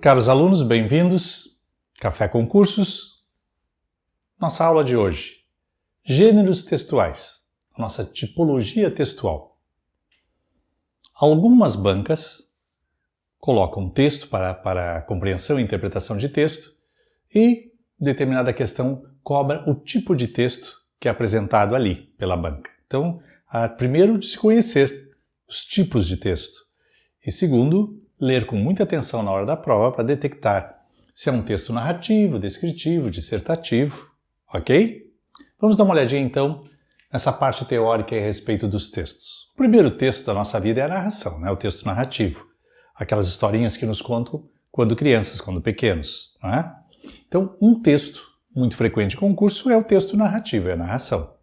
Caros alunos, bem-vindos. Café com Cursos. Nossa aula de hoje. Gêneros textuais. Nossa tipologia textual. Algumas bancas colocam texto para compreensão e interpretação de texto e determinada questão cobra o tipo de texto que é apresentado ali pela banca. Então, primeiro de se conhecer os tipos de texto e segundo, ler com muita atenção na hora da prova para detectar se é um texto narrativo, descritivo, dissertativo, ok? Vamos dar uma olhadinha então nessa parte teórica a respeito dos textos. O primeiro texto da nossa vida é a narração, né? O texto narrativo. Aquelas historinhas que nos contam quando crianças, quando pequenos, não é? Então, um texto muito frequente em concurso é o texto narrativo, é a narração.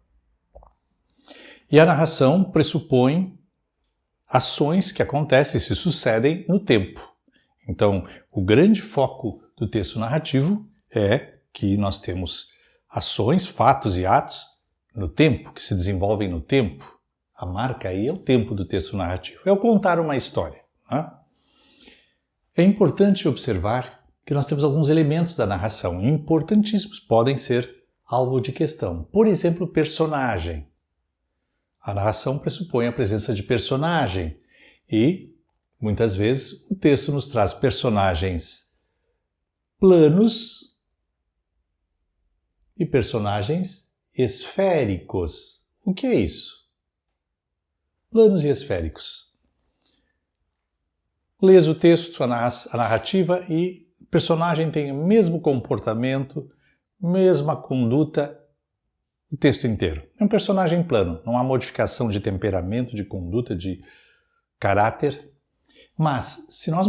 E a narração pressupõe ações que acontecem e se sucedem no tempo. Então, o grande foco do texto narrativo é que nós temos ações, fatos e atos no tempo, que se desenvolvem no tempo. A marca aí é o tempo do texto narrativo. É o contar uma história. Né? É importante observar que nós temos alguns elementos da narração importantíssimos, podem ser alvo de questão. Por exemplo, personagem. A narração pressupõe a presença de personagem e, muitas vezes, o texto nos traz personagens planos e personagens esféricos. O que é isso? Planos e esféricos. Lês o texto, a narrativa e o personagem tem o mesmo comportamento, mesma conduta, o texto inteiro. É um personagem plano, não há modificação de temperamento, de conduta, de caráter. Mas, se nós,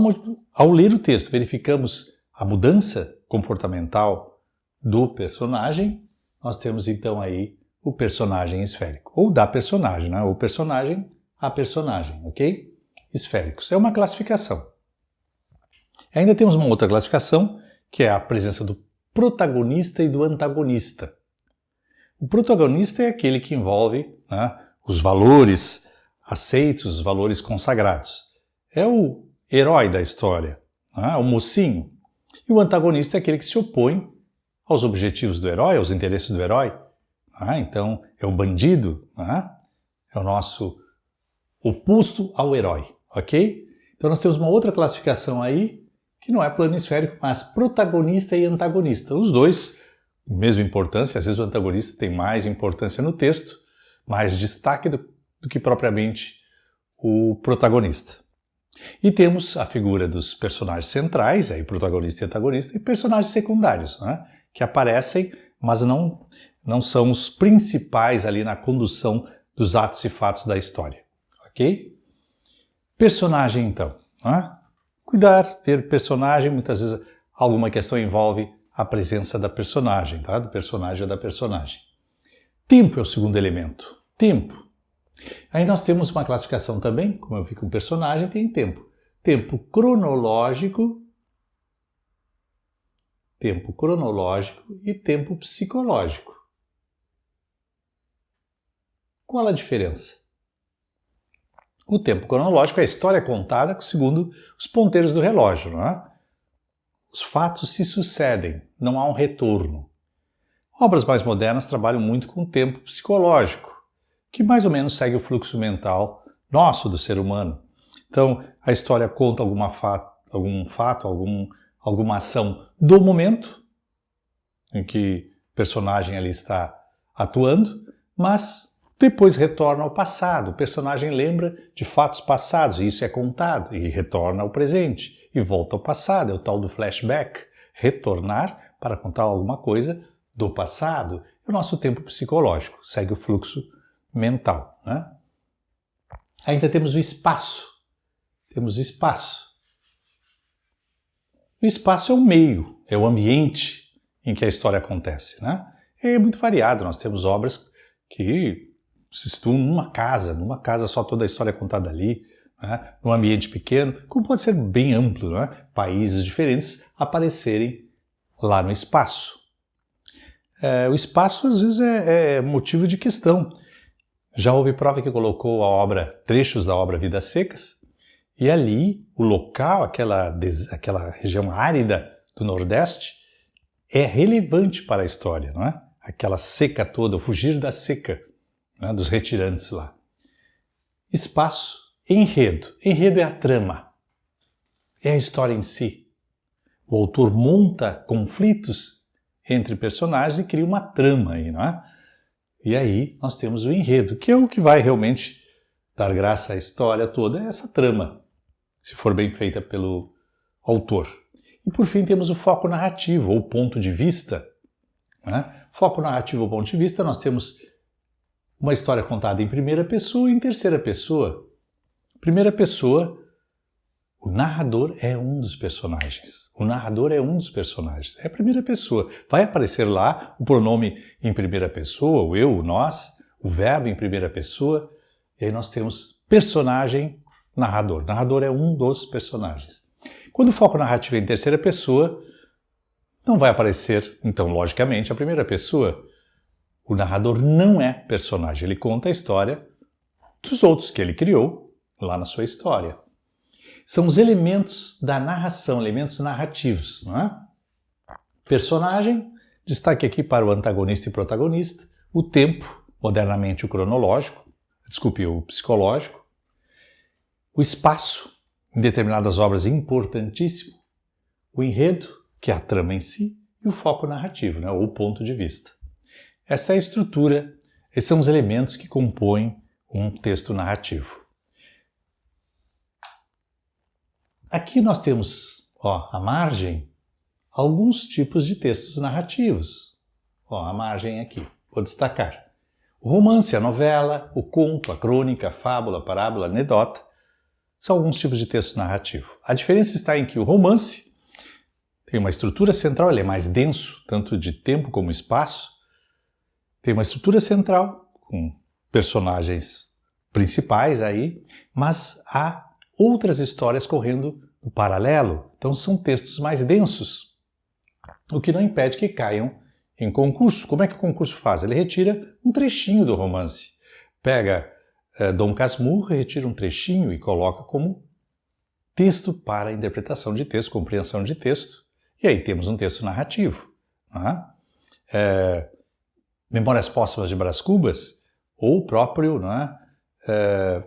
ao ler o texto, verificamos a mudança comportamental do personagem, nós temos então aí o personagem esférico. Ou da personagem, né? O personagem a personagem, ok? Esféricos. É uma classificação. Ainda temos uma outra classificação, que é a presença do protagonista e do antagonista. O protagonista é aquele que envolve, né, os valores aceitos, os valores consagrados. É o herói da história, né, o mocinho. E o antagonista é aquele que se opõe aos objetivos do herói, aos interesses do herói. Né? Então, é o bandido, né? É o nosso oposto ao herói, ok? Então, nós temos uma outra classificação aí, que não é plano esférico, mas protagonista e antagonista. Os dois, mesma importância, às vezes o antagonista tem mais importância no texto, mais destaque do que propriamente o protagonista. E temos a figura dos personagens centrais, aí protagonista e antagonista, e personagens secundários, né, que aparecem, mas não são os principais ali na condução dos atos e fatos da história. Ok? Personagem, então. Né? Cuidar, ter personagem, muitas vezes alguma questão envolve a presença da personagem, tá? Do personagem ou da personagem. Tempo é o segundo elemento. Tempo. Aí nós temos uma classificação também, como eu vi com personagem, tem tempo. Tempo cronológico e tempo psicológico. Qual a diferença? O tempo cronológico é a história contada segundo os ponteiros do relógio, não é? Os fatos se sucedem, não há um retorno. Obras mais modernas trabalham muito com o tempo psicológico, que mais ou menos segue o fluxo mental nosso, do ser humano. Então, a história conta algum fato, alguma ação do momento em que o personagem ali está atuando, mas depois retorna ao passado. O personagem lembra de fatos passados, e isso é contado, e retorna ao presente. E volta ao passado, é o tal do flashback, retornar para contar alguma coisa do passado. É o nosso tempo psicológico, segue o fluxo mental. Né? Ainda temos o espaço. Temos espaço. O espaço é o meio, é o ambiente em que a história acontece. Né? É muito variado, nós temos obras que se situam numa casa só toda a história é contada ali, né? Num ambiente pequeno, como pode ser bem amplo, né? Países diferentes aparecerem lá no espaço. O espaço às vezes é motivo de questão. Já houve prova que colocou trechos da obra Vidas Secas E ali, o local, aquela região árida do Nordeste, é relevante para a história, não é? Aquela seca toda, o fugir da seca, né, dos retirantes lá. Espaço, enredo. Enredo é a trama, é a história em si. O autor monta conflitos entre personagens e cria uma trama aí, não é? E aí nós temos o enredo, que é o que vai realmente dar graça à história toda, é essa trama, se for bem feita pelo autor. E por fim temos o foco narrativo, ou ponto de vista. Né? Foco narrativo ou ponto de vista, nós temos uma história contada em primeira pessoa e em terceira pessoa. Primeira pessoa, o narrador é um dos personagens. O narrador é um dos personagens. É a primeira pessoa. Vai aparecer lá o pronome em primeira pessoa, o eu, o nós, o verbo em primeira pessoa. E aí nós temos personagem, narrador. Narrador é um dos personagens. Quando o foco narrativo é em terceira pessoa, não vai aparecer, então, logicamente, a primeira pessoa. O narrador não é personagem. Ele conta a história dos outros que ele criou lá na sua história. São os elementos da narração, elementos narrativos, não é? Personagem, destaque aqui para o antagonista e protagonista, o tempo, modernamente o cronológico, o psicológico, o espaço, em determinadas obras importantíssimo, o enredo, que é a trama em si, e o foco narrativo, né, ou o ponto de vista. Essa é a estrutura, esses são os elementos que compõem um texto narrativo. Aqui nós temos, à margem, alguns tipos de textos narrativos. A margem aqui, vou destacar. O romance, a novela, o conto, a crônica, a fábula, a parábola, a anedota, são alguns tipos de texto narrativo. A diferença está em que o romance tem uma estrutura central, ele é mais denso, tanto de tempo como espaço. Tem uma estrutura central, com personagens principais aí, mas há outras histórias correndo no paralelo. Então são textos mais densos, o que não impede que caiam em concurso. Como é que o concurso faz? Ele retira um trechinho do romance. Pega Dom Casmurro, retira um trechinho e coloca como texto para interpretação de texto, compreensão de texto. E aí temos um texto narrativo. Memórias Póstumas de Brás Cubas, ou o próprio,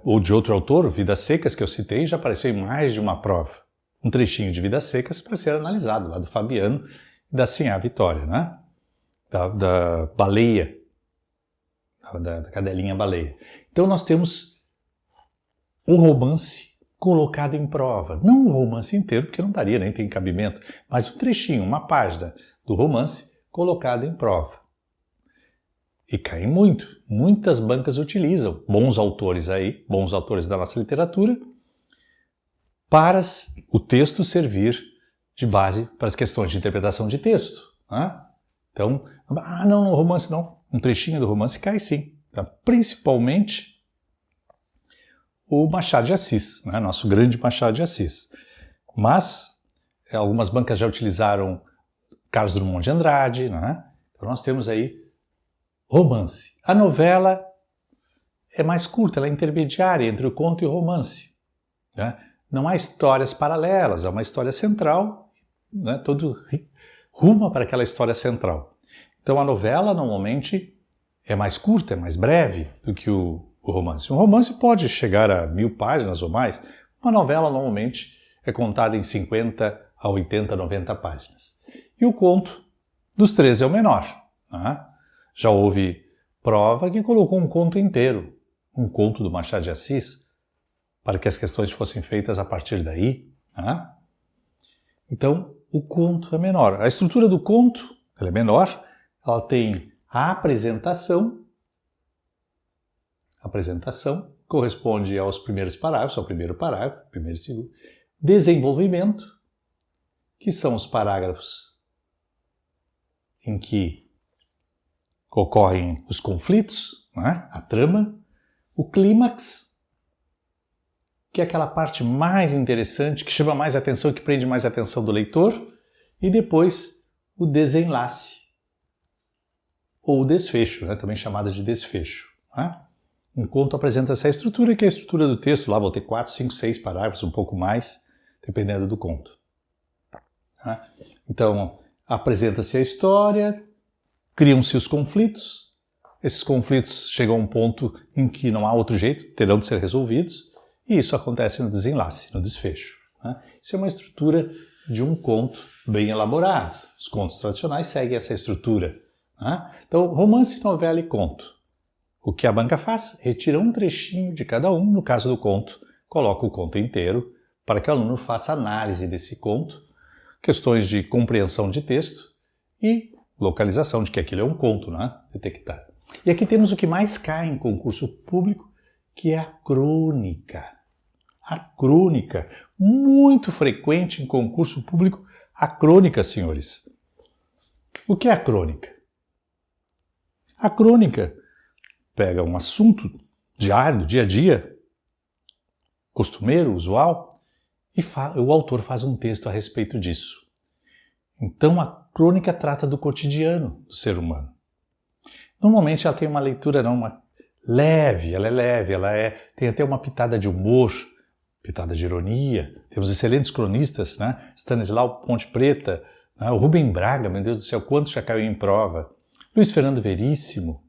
ou de outro autor, Vidas Secas, que eu citei, já apareceu em mais de uma prova. Um trechinho de Vidas Secas para ser analisado, lá do Fabiano e da Sinhá Vitória, da baleia, da cadelinha baleia. Então nós temos o romance colocado em prova. Não o romance inteiro, porque não daria, nem tem cabimento, mas um trechinho, uma página do romance colocado em prova. E caem muito. Muitas bancas utilizam bons autores aí, bons autores da nossa literatura, para o texto servir de base para as questões de interpretação de texto. Então, não, no romance não. Um trechinho do romance cai sim. Tá? Principalmente o Machado de Assis, nosso grande Machado de Assis. Mas algumas bancas já utilizaram Carlos Drummond de Andrade. Então nós temos aí romance. A novela é mais curta, ela é intermediária entre o conto e o romance. Não há histórias paralelas, há uma história central, todo ruma para aquela história central. Então a novela normalmente é mais curta, é mais breve do que o romance. Um romance pode chegar a 1000 páginas ou mais. Uma novela normalmente é contada em 50 a 80, 90 páginas. E o conto dos 3 é o menor. Já houve prova que colocou um conto inteiro, um conto do Machado de Assis, para que as questões fossem feitas a partir daí. Então, o conto é menor. A estrutura do conto ela é menor, ela tem a apresentação. A apresentação corresponde aos primeiros parágrafos, ao primeiro parágrafo, primeiro e segundo. Desenvolvimento, que são os parágrafos em que ocorrem os conflitos, a trama. O clímax, que é aquela parte mais interessante, que chama mais atenção, que prende mais a atenção do leitor. E depois o desenlace, ou o desfecho, também chamado de desfecho. Um conto apresenta essa estrutura, que é a estrutura do texto. Lá vou ter 4, 5, 6 parágrafos, um pouco mais, dependendo do conto. Então, apresenta-se a história, criam-se os conflitos. Esses conflitos chegam a um ponto em que não há outro jeito, terão de ser resolvidos, e isso acontece no desenlace, no desfecho. Isso é uma estrutura de um conto bem elaborado. Os contos tradicionais seguem essa estrutura. Então, romance, novela e conto. O que a banca faz? Retira um trechinho de cada um. No caso do conto, coloca o conto inteiro para que o aluno faça análise desse conto, questões de compreensão de texto e localização de que aquilo é um conto, detectar. E aqui temos o que mais cai em concurso público, que é a crônica. A crônica, muito frequente em concurso público, a crônica, senhores. O que é a crônica? A crônica pega um assunto diário, do dia a dia, costumeiro, usual, e o autor faz um texto a respeito disso. Então a crônica trata do cotidiano do ser humano. Normalmente ela tem uma leitura leve, tem até uma pitada de humor, pitada de ironia. Temos excelentes cronistas, Stanislau Ponte Preta, o Rubem Braga, meu Deus do céu, quanto já caiu em prova. Luiz Fernando Veríssimo,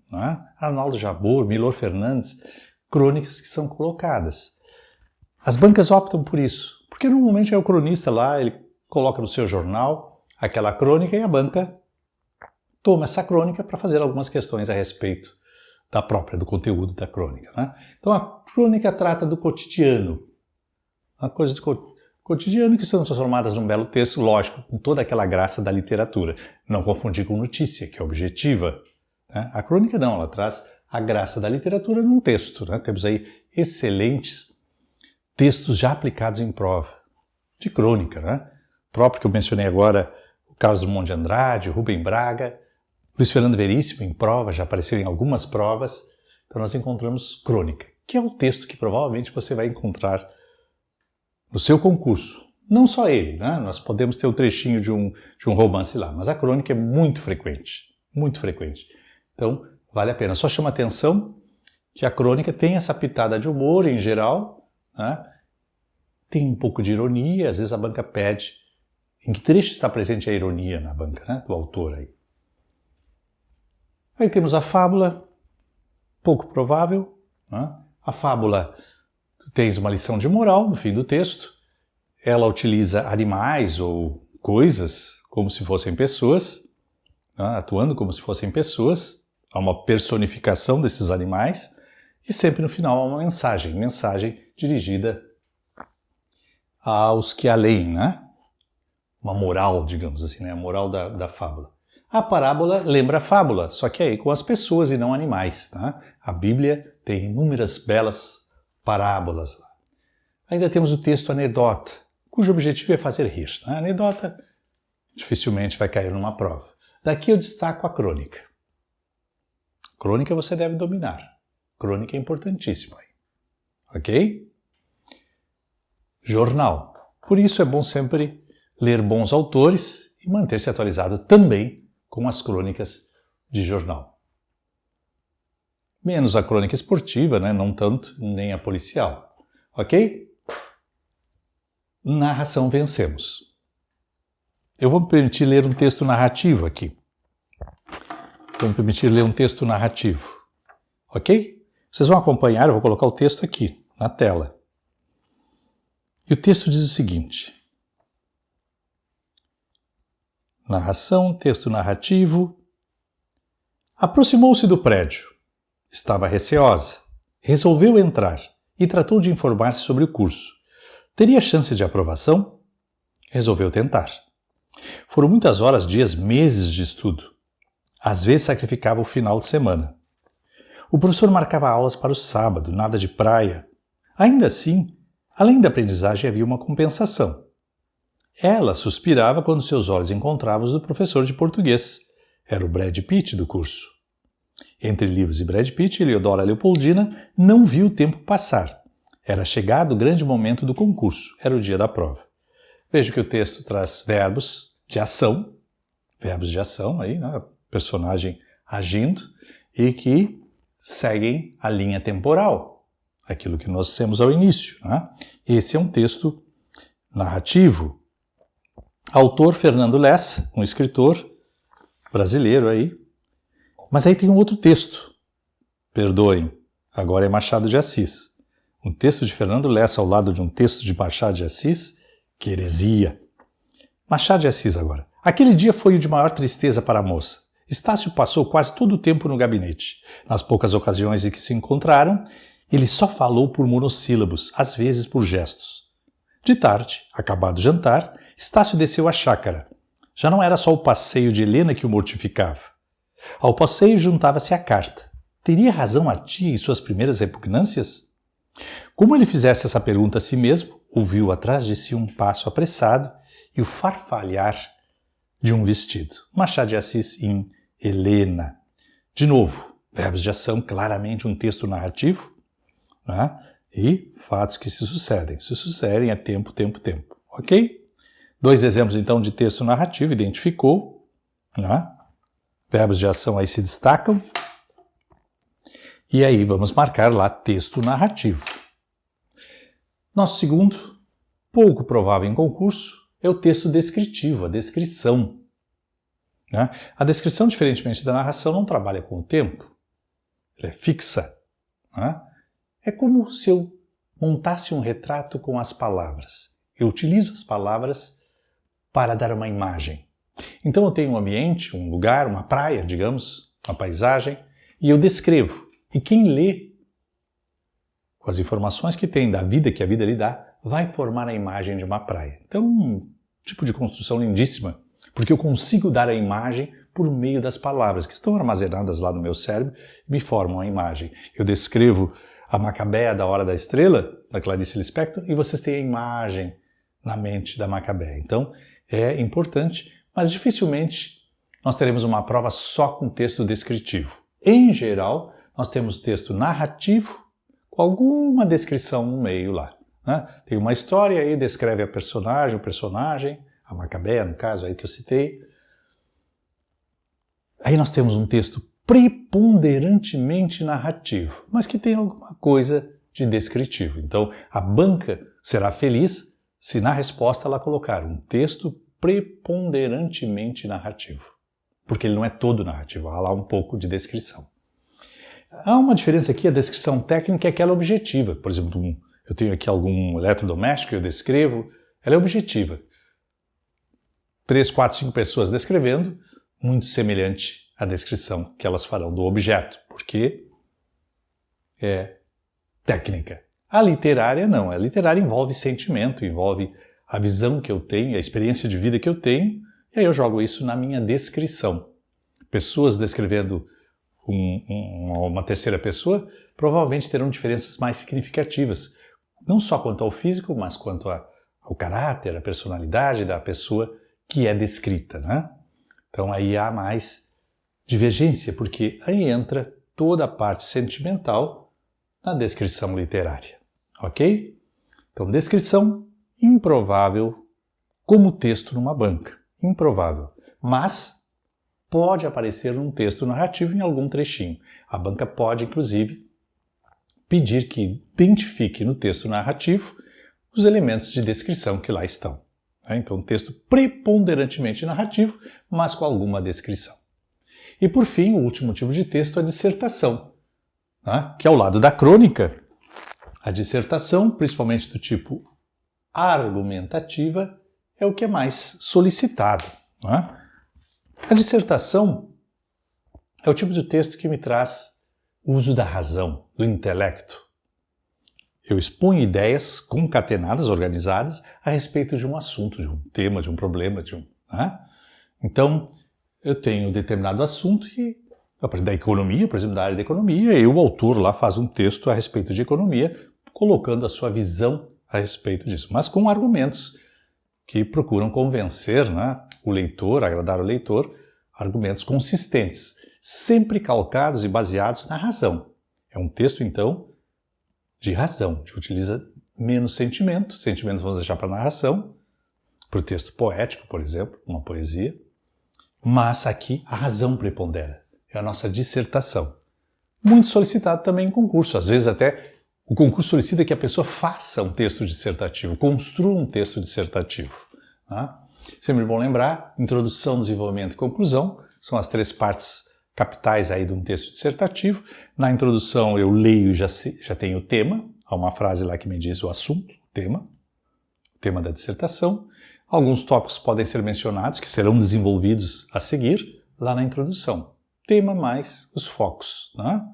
Arnaldo Jabor, Milor Fernandes, crônicas que são colocadas. As bancas optam por isso, porque normalmente é o cronista lá, ele coloca no seu jornal aquela crônica e a banca toma essa crônica para fazer algumas questões a respeito do conteúdo da crônica. Então a crônica trata do cotidiano, coisas do cotidiano que são transformadas num belo texto, lógico, com toda aquela graça da literatura. Não confundir com notícia, que é objetiva. A crônica não, ela traz a graça da literatura num texto. Temos aí excelentes textos já aplicados em prova, de crônica. O próprio que eu mencionei agora, o caso do Drummond de Andrade, o Rubem Braga, Luiz Fernando Veríssimo em prova, já apareceu em algumas provas. Então nós encontramos crônica, que é o texto que provavelmente você vai encontrar no seu concurso. Não só ele, nós podemos ter um trechinho de um romance lá, mas a crônica é muito frequente, muito frequente. Então, vale a pena. Só chama atenção que a crônica tem essa pitada de humor em geral, tem um pouco de ironia, às vezes a banca pede em que trecho está presente a ironia na banca, do autor aí. Aí temos a fábula, pouco provável. A fábula, tu tens uma lição de moral no fim do texto, ela utiliza animais ou coisas como se fossem pessoas, atuando como se fossem pessoas, há uma personificação desses animais, e sempre no final há uma mensagem dirigida aos que a leem, uma moral, digamos assim, a moral da fábula. A parábola lembra a fábula, só que aí com as pessoas e não animais. A Bíblia tem inúmeras belas parábolas. Ainda temos o texto anedota, cujo objetivo é fazer rir. A anedota dificilmente vai cair numa prova. Daqui eu destaco a crônica. Crônica você deve dominar. Crônica é importantíssimo. Ok? Jornal. Por isso é bom sempre ler bons autores e manter-se atualizado também com as crônicas de jornal. Menos a crônica esportiva, não tanto, nem a policial. Ok? Narração vencemos. Eu vou me permitir ler um texto narrativo aqui. Vou me permitir ler um texto narrativo. Ok? Vocês vão acompanhar, eu vou colocar o texto aqui, na tela. E o texto diz o seguinte. Narração, texto narrativo. Aproximou-se do prédio. Estava receosa. Resolveu entrar e tratou de informar-se sobre o curso. Teria chance de aprovação? Resolveu tentar. Foram muitas horas, dias, meses de estudo. Às vezes sacrificava o final de semana. O professor marcava aulas para o sábado, nada de praia. Ainda assim, além da aprendizagem havia uma compensação. Ela suspirava quando seus olhos encontravam os do professor de português. Era o Brad Pitt do curso. Entre livros e Brad Pitt, Eleodora Leopoldina não viu o tempo passar. Era chegado o grande momento do concurso. Era o dia da prova. Veja que o texto traz verbos de ação aí, personagem agindo, e que seguem a linha temporal, aquilo que nós dissemos ao início, né? Esse é um texto narrativo. Autor Fernando Lessa, um escritor brasileiro aí. Mas aí tem um outro texto, perdoem, agora é Machado de Assis. Um texto de Fernando Lessa ao lado de um texto de Machado de Assis, que heresia. Machado de Assis agora. Aquele dia foi o de maior tristeza para a moça. Estácio passou quase todo o tempo no gabinete. Nas poucas ocasiões em que se encontraram, ele só falou por monossílabos, às vezes por gestos. De tarde, acabado o jantar, Estácio desceu à chácara. Já não era só o passeio de Helena que o mortificava. Ao passeio juntava-se a carta. Teria razão a tia em suas primeiras repugnâncias? Como ele fizesse essa pergunta a si mesmo, ouviu atrás de si um passo apressado e o farfalhar de um vestido. Machado de Assis em Helena. De novo, verbos de ação, claramente um texto narrativo, né? E fatos que se sucedem a tempo, ok? 2 exemplos então de texto narrativo, identificou, né? Verbos de ação aí se destacam, e aí vamos marcar lá texto narrativo. Nosso segundo, pouco provável em concurso, é o texto descritivo, a descrição. Né? A descrição, diferentemente da narração, não trabalha com o tempo, ela é fixa. Né? É como se eu montasse um retrato com as palavras. Eu utilizo as palavras para dar uma imagem. Então eu tenho um ambiente, um lugar, uma praia, digamos, uma paisagem, e eu descrevo. E quem lê, com as informações que tem da vida que a vida lhe dá, vai formar a imagem de uma praia. Então, um tipo de construção lindíssima, porque eu consigo dar a imagem por meio das palavras que estão armazenadas lá no meu cérebro e me formam a imagem. Eu descrevo a Macabéa da Hora da Estrela, da Clarice Lispector, e vocês têm a imagem na mente da Macabéa. Então, é importante, mas dificilmente nós teremos uma prova só com texto descritivo. Em geral, nós temos texto narrativo com alguma descrição no meio lá. Né? Tem uma história aí, descreve o personagem, a Macabéa, no caso aí que eu citei. Aí nós temos um texto preponderantemente narrativo, mas que tem alguma coisa de descritivo. Então, a banca será feliz se na resposta ela colocar um texto preponderantemente narrativo, porque ele não é todo narrativo, há lá um pouco de descrição. Há uma diferença aqui, a descrição técnica é aquela objetiva. Por exemplo, eu tenho aqui algum eletrodoméstico, eu descrevo, ela é objetiva. 3, 4, 5 pessoas descrevendo, muito semelhante à descrição que elas farão do objeto, porque é técnica. A literária não, a literária envolve sentimento, envolve a visão que eu tenho, a experiência de vida que eu tenho, e aí eu jogo isso na minha descrição. Pessoas descrevendo uma terceira pessoa provavelmente terão diferenças mais significativas, não só quanto ao físico, mas quanto ao caráter, a personalidade da pessoa que é descrita, né? Então aí há mais divergência, porque aí entra toda a parte sentimental na descrição literária, ok? Então, descrição improvável como texto numa banca, improvável, mas pode aparecer num texto narrativo em algum trechinho. A banca pode, inclusive, pedir que identifique no texto narrativo os elementos de descrição que lá estão. Então, um texto preponderantemente narrativo, mas com alguma descrição. E, por fim, o último tipo de texto é a dissertação, que ao lado da crônica, a dissertação, principalmente do tipo argumentativa, é o que é mais solicitado. A dissertação é o tipo de texto que me traz o uso da razão, do intelecto. Eu exponho ideias concatenadas, organizadas, a respeito de um assunto, de um tema, de um problema, Então, eu tenho um determinado assunto e, da economia, por exemplo, da área da economia, o autor lá faz um texto a respeito de economia, colocando a sua visão a respeito disso, mas com argumentos que procuram convencer o leitor, agradar o leitor, argumentos consistentes, sempre calcados e baseados na razão. É um texto, então, de razão, que utiliza menos sentimento. Sentimento vamos deixar para a narração, para o texto poético, por exemplo, uma poesia. Mas aqui a razão prepondera, é a nossa dissertação. Muito solicitado também em concurso. Às vezes até o concurso solicita que a pessoa faça um texto dissertativo, construa um texto dissertativo. Tá? Sempre bom lembrar, introdução, desenvolvimento e conclusão são as 3 partes capitais aí de um texto dissertativo. Na introdução eu leio e já tenho o tema, há uma frase lá que me diz o assunto, o tema da dissertação. Alguns tópicos podem ser mencionados, que serão desenvolvidos a seguir, lá na introdução. Tema mais os focos. Né?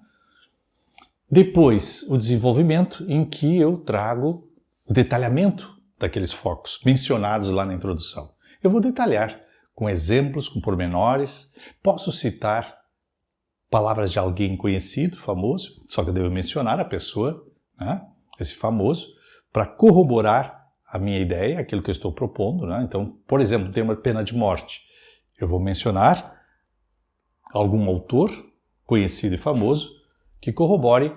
Depois, o desenvolvimento, em que eu trago o detalhamento daqueles focos mencionados lá na introdução. Eu vou detalhar com exemplos, com pormenores, posso citar palavras de alguém conhecido, famoso, só que eu devo mencionar a pessoa, né? Esse famoso, para corroborar a minha ideia, aquilo que eu estou propondo. Né? Então, por exemplo, o tema pena de morte. Eu vou mencionar algum autor conhecido e famoso que corrobore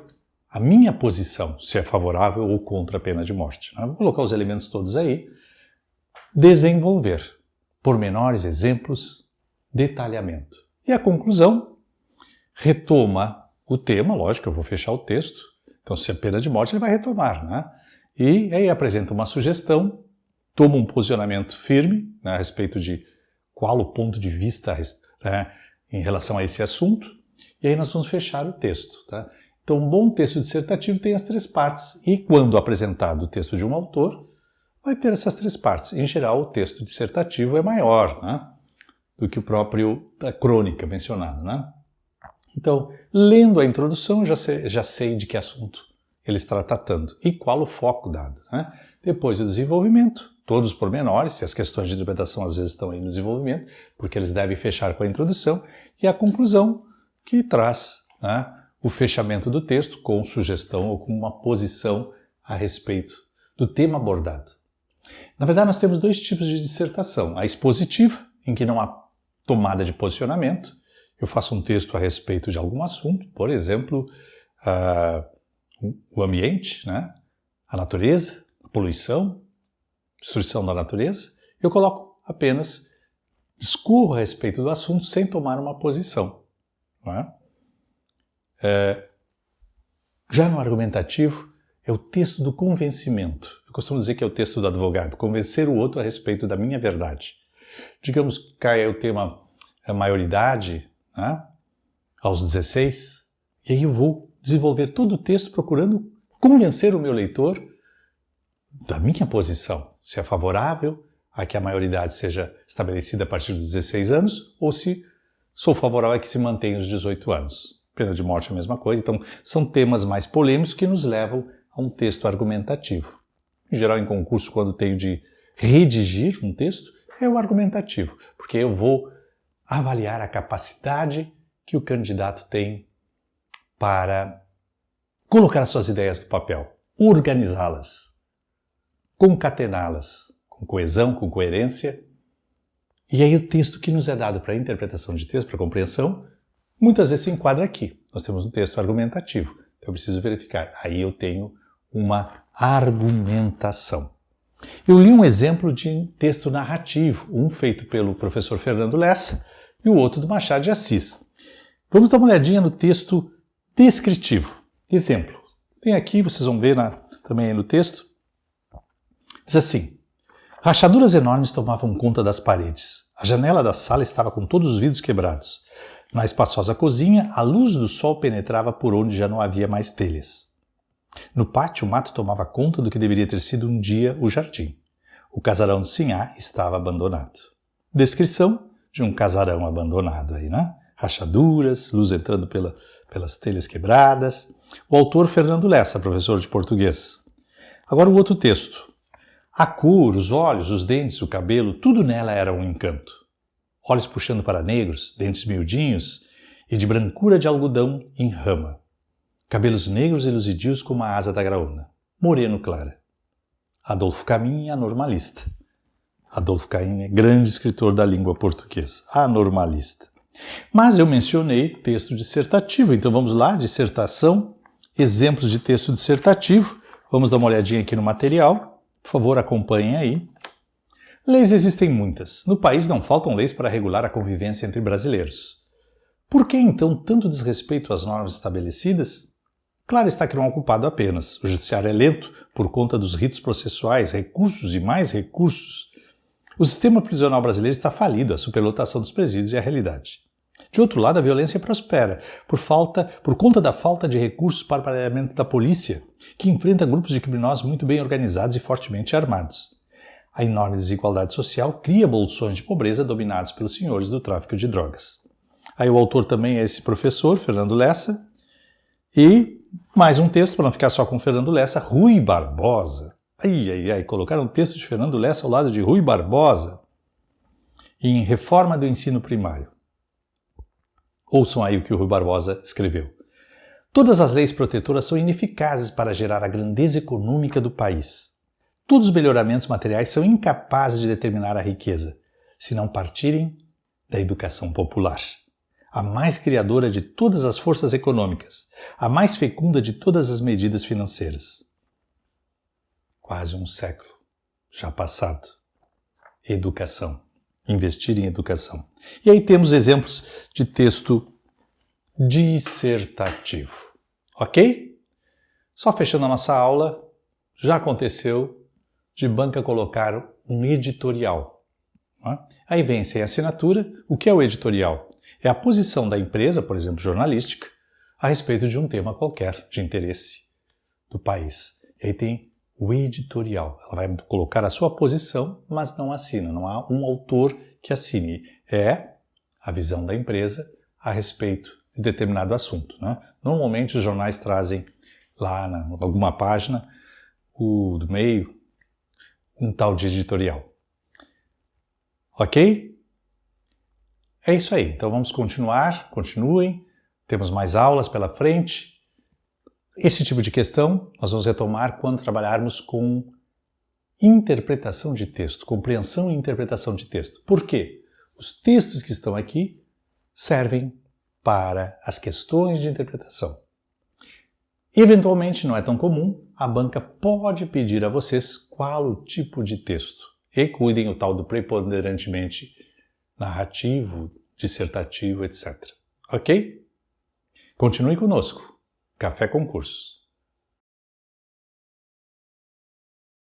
a minha posição, se é favorável ou contra a pena de morte. Vou colocar os elementos todos aí. Desenvolver. Pormenores, exemplos, detalhamento. E a conclusão retoma o tema, lógico, eu vou fechar o texto. Então, se é pena de morte, ele vai retomar, né? E aí apresenta uma sugestão, toma um posicionamento firme, né, a respeito de qual o ponto de vista, né, em relação a esse assunto, e aí nós vamos fechar o texto. Tá? Então, um bom texto dissertativo tem as 3 partes, e quando apresentado o texto de um autor, vai ter essas 3 partes. Em geral, o texto dissertativo é maior, né, do que o próprio da crônica mencionada. Né? Então, lendo a introdução, já sei de que assunto ele está tratando e qual o foco dado. Né? Depois o desenvolvimento, todos os pormenores, se as questões de interpretação às vezes estão aí no desenvolvimento, porque eles devem fechar com a introdução, e a conclusão, que traz, né, o fechamento do texto com sugestão ou com uma posição a respeito do tema abordado. Na verdade, nós temos 2 tipos de dissertação. A expositiva, em que não há tomada de posicionamento. Eu faço um texto a respeito de algum assunto, por exemplo, o ambiente, né? A natureza, a poluição, destruição da natureza. Eu coloco apenas, discorro a respeito do assunto sem tomar uma posição. Não é? Já no argumentativo, é o texto do convencimento. Eu costumo dizer que é o texto do advogado, convencer o outro a respeito da minha verdade. Digamos que cai o tema maioridade, né? Aos 16, e aí eu vou desenvolver todo o texto procurando convencer o meu leitor da minha posição, se é favorável a que a maioridade seja estabelecida a partir dos 16 anos ou se sou favorável a que se mantenha os 18 anos. Pena de morte é a mesma coisa, então são temas mais polêmicos que nos levam a um texto argumentativo. Em geral, em concurso, quando tenho de redigir um texto, é o argumentativo, porque eu vou avaliar a capacidade que o candidato tem para colocar suas ideias no papel, organizá-las, concatená-las com coesão, com coerência. E aí o texto que nos é dado para a interpretação de texto, para a compreensão, muitas vezes se enquadra aqui. Nós temos um texto argumentativo, então eu preciso verificar. Aí eu tenho uma argumentação. Eu li um exemplo de texto narrativo, um feito pelo professor Fernando Lessa e o outro do Machado de Assis. Vamos dar uma olhadinha no texto descritivo. Exemplo. Tem aqui, vocês vão ver também aí no texto. Diz assim: rachaduras enormes tomavam conta das paredes. A janela da sala estava com todos os vidros quebrados. Na espaçosa cozinha, a luz do sol penetrava por onde já não havia mais telhas. No pátio, o mato tomava conta do que deveria ter sido um dia o jardim. O casarão de Sinhá estava abandonado. Descrição de um casarão abandonado aí, né? Rachaduras, luz entrando pelas telhas quebradas. O autor Fernando Lessa, professor de português. Agora o outro texto. A cor, os olhos, os dentes, o cabelo, tudo nela era um encanto. Olhos puxando para negros, dentes miudinhos e de brancura de algodão em rama. Cabelos negros e luzidios como a asa da graúna. Moreno clara. Adolfo Caminha, anormalista. Adolfo Caminha, grande escritor da língua portuguesa. Anormalista. Mas eu mencionei texto dissertativo, então vamos lá, dissertação, exemplos de texto dissertativo. Vamos dar uma olhadinha aqui no material. Por favor, acompanhem aí. Leis existem muitas. No país não faltam leis para regular a convivência entre brasileiros. Por que então tanto desrespeito às normas estabelecidas? Claro está que não é um culpado apenas. O judiciário é lento por conta dos ritos processuais, recursos e mais recursos. O sistema prisional brasileiro está falido, a superlotação dos presídios é a realidade. De outro lado, a violência prospera, por conta da falta de recursos para o aparelhamento da polícia, que enfrenta grupos de criminosos muito bem organizados e fortemente armados. A enorme desigualdade social cria bolsões de pobreza dominados pelos senhores do tráfico de drogas. Aí o autor também é esse professor, Fernando Lessa, e mais um texto, para não ficar só com Fernando Lessa, Rui Barbosa. Colocaram um texto de Fernando Lessa ao lado de Rui Barbosa, em Reforma do Ensino Primário. Ouçam aí o que o Rui Barbosa escreveu. Todas as leis protetoras são ineficazes para gerar a grandeza econômica do país. Todos os melhoramentos materiais são incapazes de determinar a riqueza, se não partirem da educação popular. A mais criadora de todas as forças econômicas, a mais fecunda de todas as medidas financeiras. Quase um século já passado. Educação. Investir em educação. E aí temos exemplos de texto dissertativo. Ok? Só fechando a nossa aula, já aconteceu de banca colocar um editorial. Aí vem sem assinatura. O que é o editorial? É a posição da empresa, por exemplo, jornalística, a respeito de um tema qualquer de interesse do país. E aí tem o editorial. Ela vai colocar a sua posição, mas não assina. Não há um autor que assine. É a visão da empresa a respeito de determinado assunto. Normalmente os jornais trazem lá em alguma página do meio um tal de editorial. Ok? É isso aí. Então vamos continuem. Temos mais aulas pela frente. Esse tipo de questão nós vamos retomar quando trabalharmos com interpretação de texto, compreensão e interpretação de texto. Por quê? Os textos que estão aqui servem para as questões de interpretação. Eventualmente, não é tão comum, a banca pode pedir a vocês qual o tipo de texto. E cuidem o tal do preponderantemente narrativo, dissertativo, etc. Ok? Continue conosco. Café Concursos.